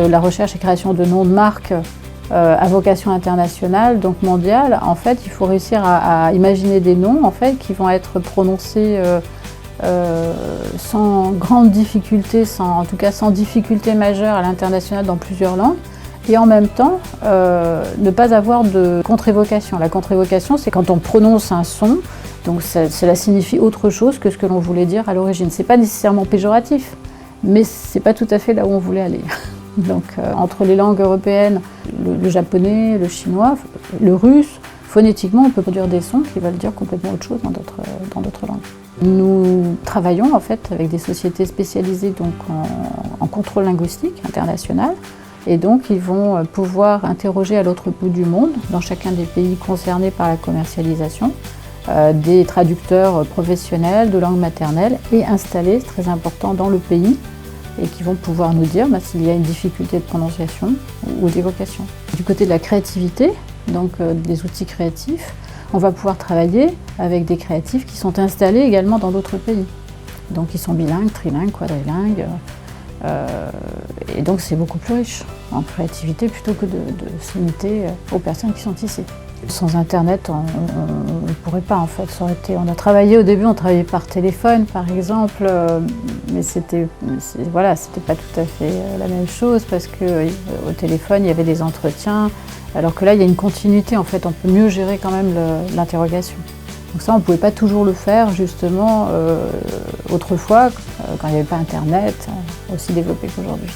la recherche et création de noms de marques à vocation internationale, donc mondiale, en fait, il faut réussir à imaginer des noms en fait, qui vont être prononcés sans grande difficulté, en tout cas sans difficulté majeure à l'international dans plusieurs langues, et en même temps ne pas avoir de contre-évocation. La contre-évocation, c'est quand on prononce un son, donc cela signifie autre chose que ce que l'on voulait dire à l'origine. C'est pas nécessairement péjoratif, mais c'est pas tout à fait là où on voulait aller. Donc entre les langues européennes, le japonais, le chinois, le russe, phonétiquement on peut produire des sons qui veulent dire complètement autre chose dans d'autres langues. Nous travaillons en fait avec des sociétés spécialisées donc, en contrôle linguistique international, et donc ils vont pouvoir interroger à l'autre bout du monde, dans chacun des pays concernés par la commercialisation, des traducteurs professionnels de langue maternelle et installés, c'est très important, dans le pays, et qui vont pouvoir nous dire s'il y a une difficulté de prononciation ou d'évocation. Du côté de la créativité, donc des outils créatifs, on va pouvoir travailler avec des créatifs qui sont installés également dans d'autres pays. Donc ils sont bilingues, trilingues, quadrilingues, et donc c'est beaucoup plus riche en créativité plutôt que de se limiter aux personnes qui sont ici. Sans Internet, on ne pourrait pas en fait. On a travaillé au début, on travaillait par téléphone par exemple, mais c'était pas tout à fait la même chose parce qu'au téléphone il y avait des entretiens, alors que là il y a une continuité en fait, on peut mieux gérer quand même l'interrogation. Donc ça on ne pouvait pas toujours le faire justement autrefois, quand il n'y avait pas Internet, aussi développé qu'aujourd'hui.